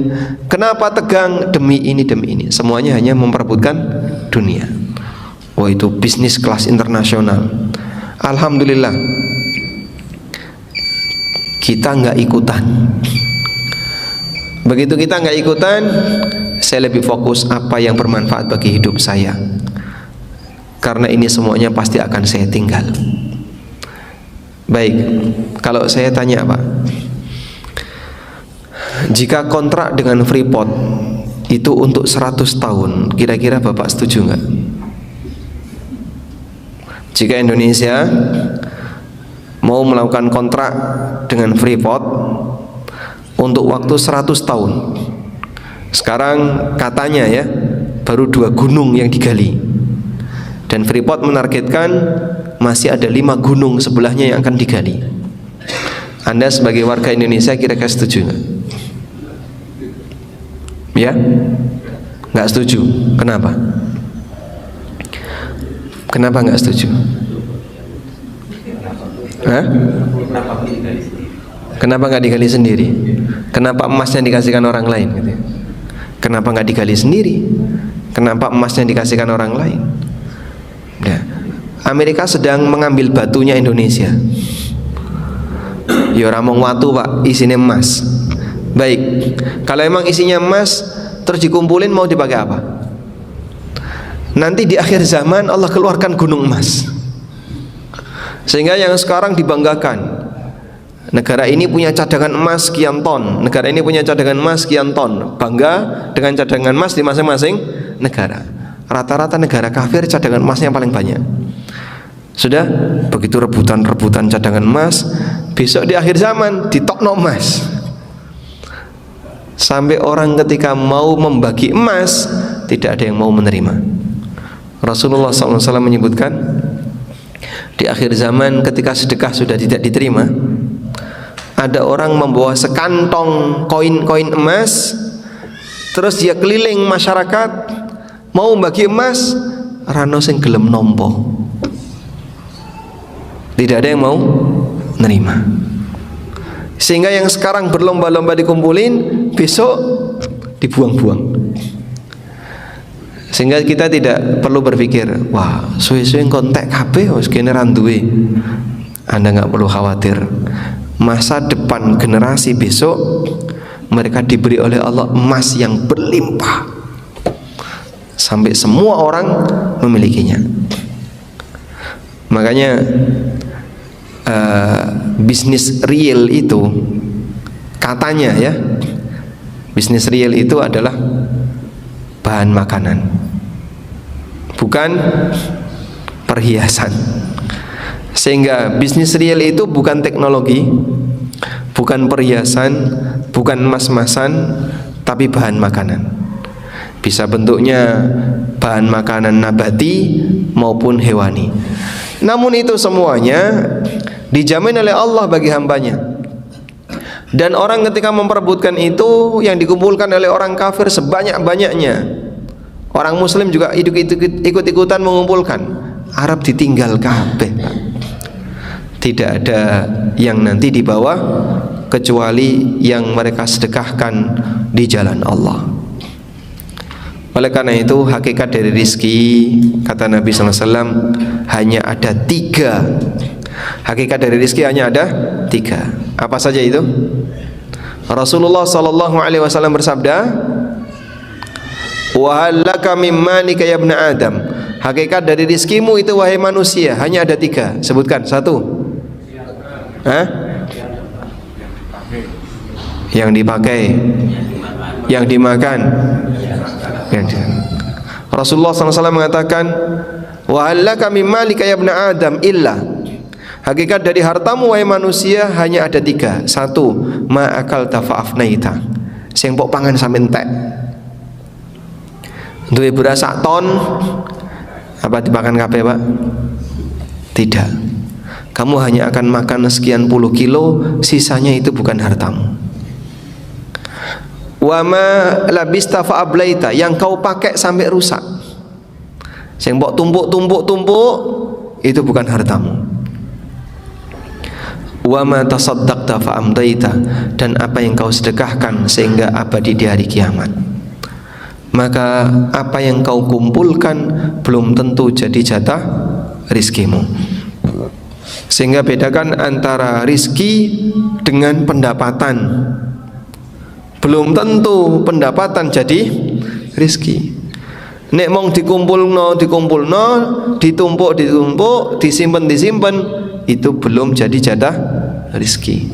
Kenapa tegang demi ini demi ini? Semuanya hanya memperebutkan dunia. Wah, itu bisnis kelas internasional. Alhamdulillah kita nggak ikutan. Begitu kita nggak ikutan, saya lebih fokus apa yang bermanfaat bagi hidup saya. Karena ini semuanya pasti akan saya tinggal. Baik, kalau saya tanya Pak, jika kontrak dengan Freeport itu untuk 100 tahun, kira-kira Bapak setuju nggak? Jika Indonesia mau melakukan kontrak dengan Freeport untuk waktu 100 tahun, sekarang katanya ya baru 2 gunung yang digali, dan Freeport menargetkan masih ada 5 gunung sebelahnya yang akan digali. Anda sebagai warga Indonesia kira-kira setuju nggak? Ya? Nggak setuju. Kenapa? Kenapa nggak setuju? Hah? Kenapa nggak digali sendiri? Kenapa emasnya dikasihkan orang lain? Gitu. Kenapa nggak digali sendiri? Kenapa emasnya dikasihkan orang lain? Ya. Amerika sedang mengambil batunya Indonesia. Ya ora mung watu Pak, isinya emas. Baik, kalau emang isinya emas terus dikumpulin mau dipakai apa? Nanti di akhir zaman Allah keluarkan gunung emas. Sehingga yang sekarang dibanggakan, negara ini punya cadangan emas sekian ton, negara ini punya cadangan emas sekian ton. Bangga dengan cadangan emas di masing-masing negara. Rata-rata negara kafir cadangan emasnya paling banyak. Sudah begitu rebutan cadangan emas, besok di akhir zaman ditokno emas. Sampai orang ketika mau membagi emas tidak ada yang mau menerima. Rasulullah SAW menyebutkan, di akhir zaman ketika sedekah sudah tidak diterima, ada orang membawa sekantong koin-koin emas, terus dia keliling masyarakat mau bagi emas, rano sing gelem nompo, tidak ada yang mau nerima. Sehingga yang sekarang berlomba-lomba dikumpulin, besok dibuang-buang. Sehingga kita tidak perlu berpikir, wah suwe-suwe kontek kabeh wis kene ra duwe. Anda nggak perlu khawatir. Masa depan generasi besok mereka diberi oleh Allah emas yang berlimpah sampai semua orang memilikinya. Makanya bisnis real itu katanya ya, bisnis real itu adalah bahan makanan, bukan perhiasan. Sehingga bisnis real itu bukan teknologi, bukan perhiasan, bukan emas-emasan, tapi bahan makanan. Bisa bentuknya bahan makanan nabati maupun hewani. Namun itu semuanya dijamin oleh Allah bagi hambanya. Dan orang ketika memperebutkan itu, yang dikumpulkan oleh orang kafir sebanyak-banyaknya, orang muslim juga ikut-ikutan mengumpulkan. Arab ditinggal kabeh. Tidak ada yang nanti di bawah kecuali yang mereka sedekahkan di jalan Allah. Oleh karena itu hakikat dari rizki, kata Nabi SAW, hanya ada 3. Hakikat dari rizki hanya ada 3. Apa saja itu? Rasulullah SAW bersabda, wa hal laka min malika ya ibna Adam. Hakikat dari rizkimu itu wahai manusia hanya ada 3. Sebutkan 1. Hah? Yang dipakai, yang dimakan, Rasulullah SAW mengatakan, wa hal laka min malika ya ibna Adam illa. Hakikat dari hartamu wahai manusia hanya ada 3. 1, ma akalta fa afnaita. Sing mbok pangan sampe entek. Duwe beras sak ton, apa dimakan kabeh, Pak? Tidak. Kamu hanya akan makan sekian puluh kilo, sisanya itu bukan hartamu. Wa ma labista fa ablaita, yang kau pakai sampai rusak. Sing mbok tumpuk itu bukan hartamu. Wa ma tasaddaqta fa amdaita, dan apa yang kau sedekahkan sehingga abadi di hari kiamat. Maka apa yang kau kumpulkan belum tentu jadi jatah rizkimu. Sehingga bedakan antara rizki dengan pendapatan. Belum tentu pendapatan jadi rizki. Nek mong dikumpulno, ditumpuk, disimpen, itu belum jadi jatah rizki.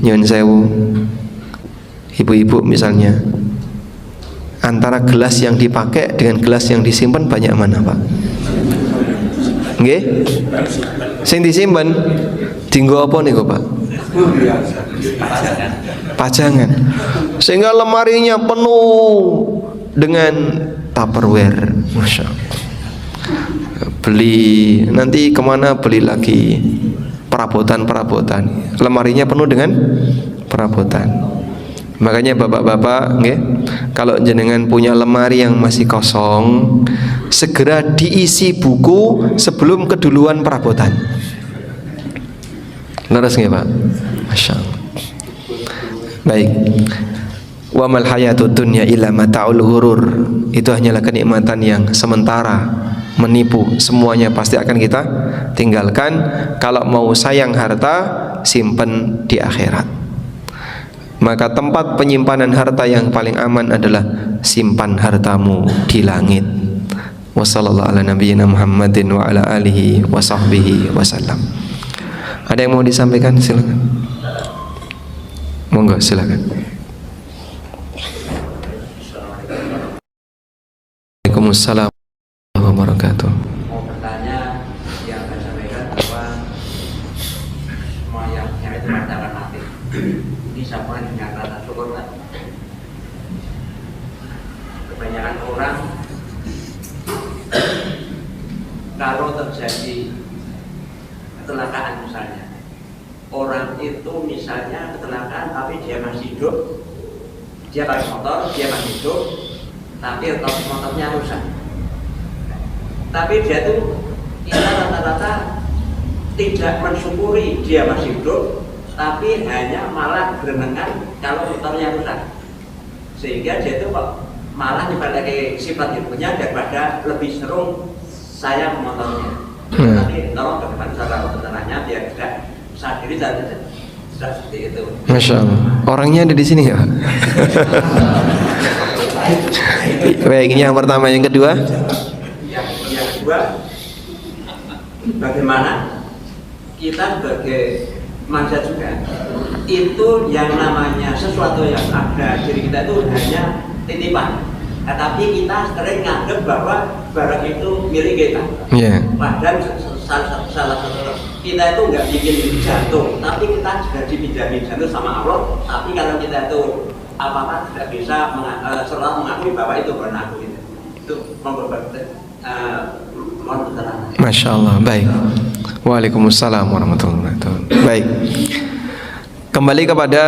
Nyuwun sewu, ibu-ibu misalnya, antara gelas yang dipakai dengan gelas yang disimpan banyak mana, Pak? Nggih? Sing disimpan dienggo apa niku, Pak? Pajangan. Sehingga lemarinya penuh dengan Tupperware. Masya Allah. Beli nanti kemana beli lagi perabotan. Lemarinya penuh dengan perabotan. Makanya bapak-bapak, nggih, kalau jenengan punya lemari yang masih kosong, segera diisi buku sebelum keduluan perabotan. Leres nggih, Pak? Masya Allah. Baik. Wa mal hayatud dunya illa mata'ul ghurur. Itu hanyalah kenikmatan yang sementara, menipu. Semuanya pasti akan kita tinggalkan. Kalau mau sayang harta, simpen di akhirat. Maka tempat penyimpanan harta yang paling aman adalah simpan hartamu di langit. Wassallallahu ala nabiyyina Muhammadin wa ala alihi wa sahbihi wasallam. Ada yang mau disampaikan? Silakan. Monggo, silakan. Waalaikumsalam warahmatullahi wabarakatuh. Mau bertanya yang saya sampaikan bahwa semua yang itu akan mati. Ini sama dengan rasa syukur, Pak. Kebanyakan orang kalau terjadi kecelakaan misalnya, orang itu misalnya kecelakaan tapi dia masih hidup, dia pakai motor, dia masih hidup, tapi motornya rusak. Tapi dia tuh kita rata-rata tidak mensyukuri dia masih hidup, tapi hanya malah berenengan kalau motornya rusak, sehingga dia tuh kok malah dibalik sifat hidupnya daripada lebih seru sayang motornya. Tapi tolong ke depan saudara saudaranya biar tidak sadari dan tidak seperti itu. Masya Allah. Orangnya ada di sini ya. Baik, ini yang pertama. Yang kedua, yang kedua, bagaimana kita sebagai manusia juga itu yang namanya sesuatu yang ada diri kita itu hanya titipan, tetapi kita sering nganggap bahwa barang itu milik kita. Padahal salah satu kita itu nggak bikin jantung, tapi kita sudah dipinjami jantung sama Allah. Tapi kalau kita itu apa-apa tidak bisa selalu mengakui bahwa itu bukan aku gitu. Itu Masya Allah. Baik. Waalaikumsalam warahmatullahi wabarakatuh. Baik. Kembali kepada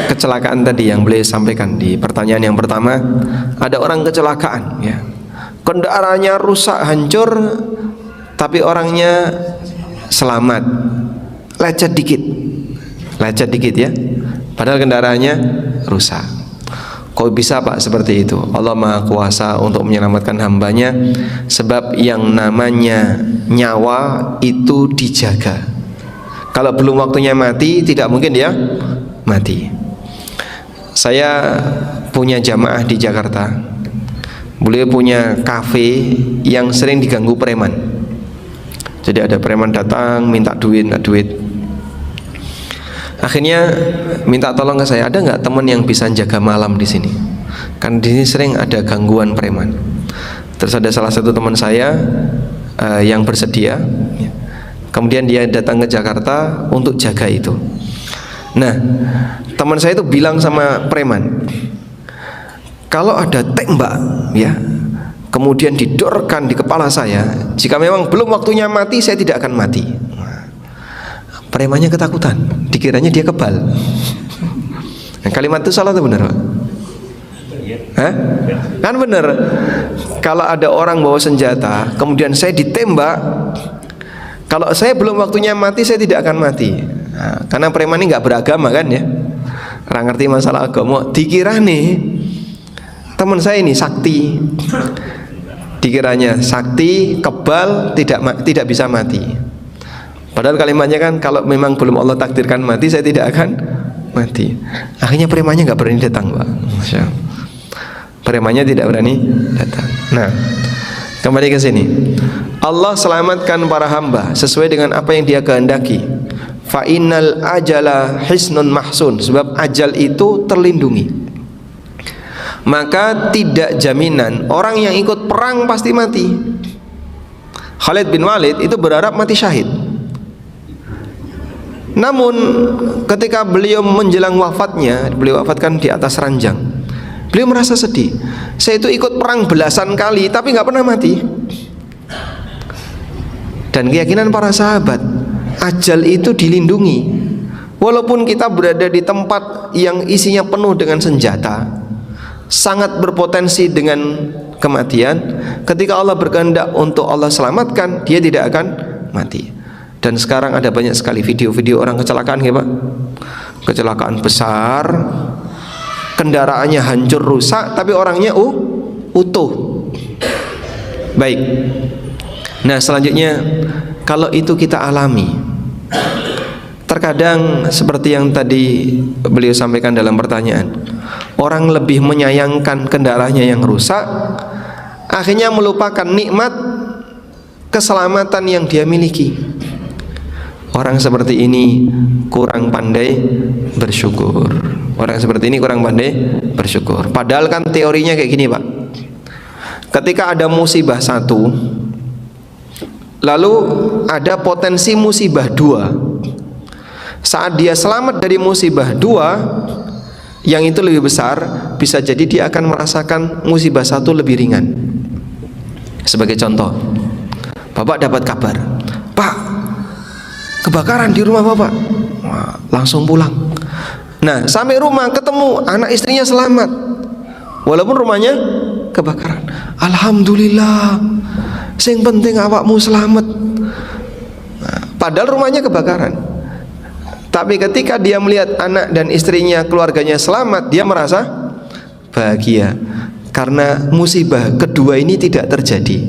kecelakaan tadi yang beliau sampaikan di pertanyaan yang pertama. Ada orang kecelakaan, ya, kendaraannya rusak, hancur, tapi orangnya selamat, lecet dikit ya, padahal kendaraannya rusak. Kok bisa Pak seperti itu? Allah Maha Kuasa untuk menyelamatkan hambanya, sebab yang namanya nyawa itu dijaga. Kalau belum waktunya mati, tidak mungkin dia mati. Saya punya jamaah di Jakarta. Beliau punya kafe yang sering diganggu preman. Jadi ada preman datang minta duit. Akhirnya minta tolong ke saya, ada nggak teman yang bisa jaga malam di sini? Kan di sini sering ada gangguan preman. Terus ada salah satu teman saya yang bersedia. Kemudian dia datang ke Jakarta untuk jaga itu. Nah, teman saya itu bilang sama preman, kalau ada tembak, ya, kemudian didorkan di kepala saya, jika memang belum waktunya mati, saya tidak akan mati. Premannya ketakutan, dikiranya dia kebal. Nah, kalimat itu salah atau benar, Pak? Hah? Kan benar. Kalau ada orang bawa senjata, kemudian saya ditembak, kalau saya belum waktunya mati, saya tidak akan mati. Nah, karena preman ini nggak beragama kan ya, nggak ngerti masalah agama. Dikira nih teman saya ini sakti, dikiranya sakti, kebal, tidak bisa mati. Padahal kalimatnya kan, kalau memang belum Allah takdirkan mati, saya tidak akan mati. Akhirnya premannya nggak berani datang, Pak. Masya Allah. Premannya tidak berani datang. Nah, kembali ke sini. Allah selamatkan para hamba sesuai dengan apa yang Dia kehendaki. Fa innal ajala hisnun mahsun, sebab ajal itu terlindungi. Maka tidak jaminan orang yang ikut perang pasti mati. Khalid bin Walid itu berharap mati syahid. Namun ketika beliau menjelang wafatnya, beliau wafatkan di atas ranjang, beliau merasa sedih. Saya itu ikut perang belasan kali tapi nggak pernah mati. Dan keyakinan para sahabat, ajal itu dilindungi. Walaupun kita berada di tempat yang isinya penuh dengan senjata, sangat berpotensi dengan kematian, ketika Allah berkehendak untuk Allah selamatkan, dia tidak akan mati. Dan sekarang ada banyak sekali video-video orang kecelakaan ya Pak, kecelakaan besar, kendaraannya hancur rusak, tapi orangnya utuh. Baik. Nah selanjutnya, kalau itu kita alami, terkadang seperti yang tadi beliau sampaikan dalam pertanyaan, orang lebih menyayangkan kendaraannya yang rusak, akhirnya melupakan nikmat keselamatan yang dia miliki. Orang seperti ini kurang pandai bersyukur. Orang seperti ini kurang pandai bersyukur. Padahal kan teorinya kayak gini Pak, ketika ada musibah satu, lalu ada potensi musibah dua, saat dia selamat dari musibah dua yang itu lebih besar, bisa jadi dia akan merasakan musibah satu lebih ringan. Sebagai contoh, Bapak dapat kabar, Pak, kebakaran di rumah Bapak. Wah, langsung pulang. Nah sampai rumah ketemu anak istrinya selamat, walaupun rumahnya kebakaran. Alhamdulillah, yang penting awakmu selamat. Nah, padahal rumahnya kebakaran. Tapi ketika dia melihat anak dan istrinya, keluarganya selamat, dia merasa bahagia karena musibah kedua ini tidak terjadi,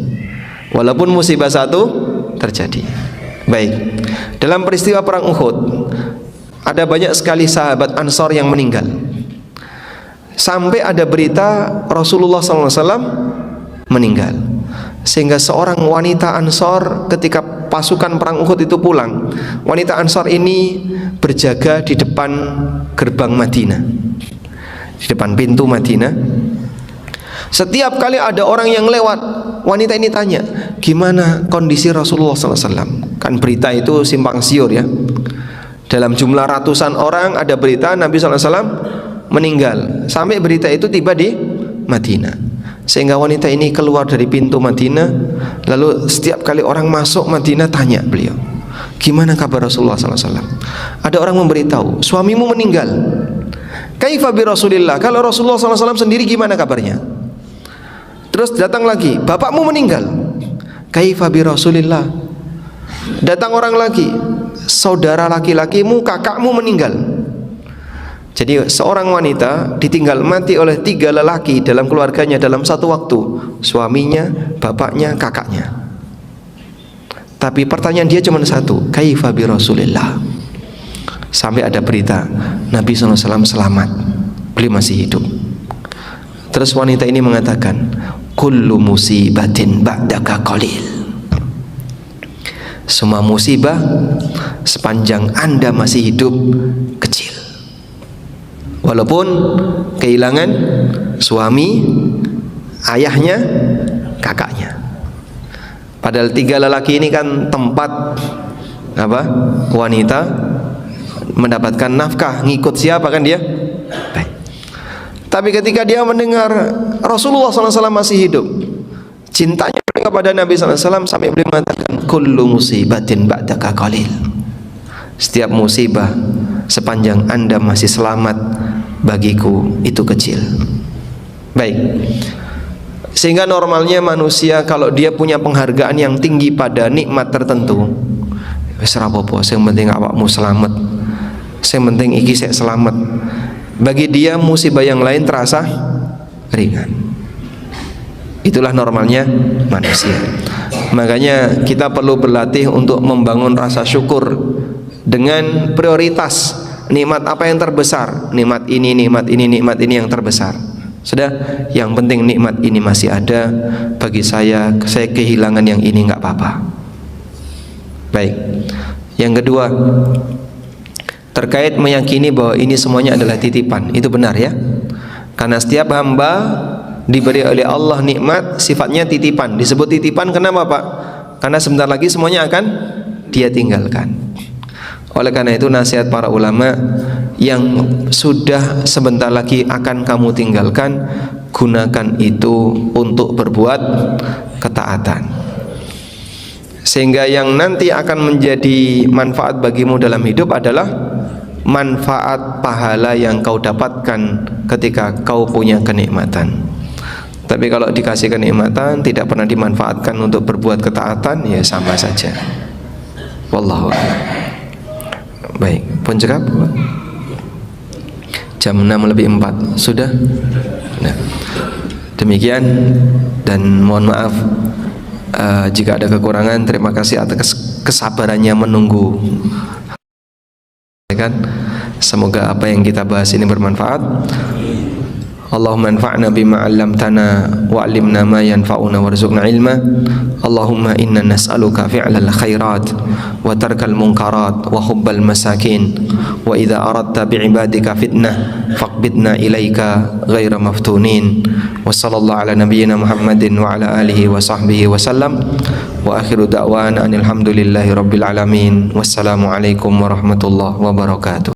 walaupun musibah satu terjadi. Baik, dalam peristiwa perang Uhud ada banyak sekali sahabat Ansor yang meninggal. Sampai ada berita Rasulullah SAW meninggal, sehingga seorang wanita Ansor ketika pasukan perang Uhud itu pulang, wanita Ansor ini berjaga di depan gerbang Madinah, di depan pintu Madinah. Setiap kali ada orang yang lewat, wanita ini tanya, gimana kondisi Rasulullah SAW? Kan berita itu simpang siur ya, dalam jumlah ratusan orang ada berita Nabi SAW meninggal, sampai berita itu tiba di Madinah. Sehingga wanita ini keluar dari pintu Madinah, lalu setiap kali orang masuk Madinah tanya beliau, gimana kabar Rasulullah SAW? Ada orang memberitahu, suamimu meninggal. Kaifa bi Rasulillah, kalau Rasulullah SAW sendiri gimana kabarnya? Terus datang lagi, bapakmu meninggal. Kaifa bi Rasulillah. Datang orang lagi, saudara laki-lakimu, kakakmu meninggal. Jadi seorang wanita ditinggal mati oleh 3 lelaki dalam keluarganya dalam satu waktu, suaminya, bapaknya, kakaknya. Tapi pertanyaan dia cuma satu, kaifa bi Rasulillah. Sampai ada berita Nabi SAW selamat, beliau masih hidup. Terus wanita ini mengatakan, kullu musibatin ba'daka qalil. Semua musibah sepanjang Anda masih hidup kecil. Walaupun kehilangan suami, ayahnya, kakaknya. Padahal 3 lelaki ini kan tempat apa? Wanita mendapatkan nafkah, ngikut siapa kan dia? Baik. Tapi ketika dia mendengar Rasulullah SAW masih hidup, cintanya kepada Nabi SAW sampai beliau mengatakan, kullu musibatin ba'daka qalil. Setiap musibah sepanjang Anda masih selamat, bagiku itu kecil. Baik. Sehingga normalnya manusia kalau dia punya penghargaan yang tinggi pada nikmat tertentu, wis ora apa-apa, sing penting awakmu selamat, sing penting iki sik selamat. Bagi dia musibah yang lain terasa ringan. Itulah normalnya manusia. Makanya kita perlu berlatih untuk membangun rasa syukur dengan prioritas. Nikmat apa yang terbesar? Nikmat ini, nikmat ini, nikmat ini yang terbesar. Sudah, yang penting nikmat ini masih ada bagi saya kehilangan yang ini nggak apa-apa. Baik. Yang kedua, terkait meyakini bahwa ini semuanya adalah titipan. Itu benar ya. Karena setiap hamba diberi oleh Allah nikmat sifatnya titipan. Disebut titipan kenapa Pak? Karena sebentar lagi semuanya akan dia tinggalkan. Oleh karena itu nasihat para ulama, yang sudah sebentar lagi akan kamu tinggalkan, gunakan itu untuk berbuat ketaatan, sehingga yang nanti akan menjadi manfaat bagimu dalam hidup adalah manfaat pahala yang kau dapatkan ketika kau punya kenikmatan. Tapi kalau dikasih kenikmatan tidak pernah dimanfaatkan untuk berbuat ketaatan, ya sama saja. Wallahu a'lam. Baik, pun cekap jam 6:04 sudah. Nah, demikian, dan mohon maaf jika ada kekurangan. Terima kasih atas kesabarannya menunggu. Semoga apa yang kita bahas ini bermanfaat. Allahumma anfa'na bima 'allamtana wa 'allimna ma yanfa'una warzuqna ilma. Allahumma inna nas'aluka fi'lal khairat wa tarkal munkarat wa hubbal masakin wa idza aradta bi'ibadika fitnah faqbidna ilaika ghaira maftunin. Wa sallallahu ala nabiyyina Muhammadin wa ala alihi wa sahbihi wa sallam. Wa akhiru da'wana alhamdulillahi rabbil alamin. Wassalamu alaikum warahmatullahi wabarakatuh.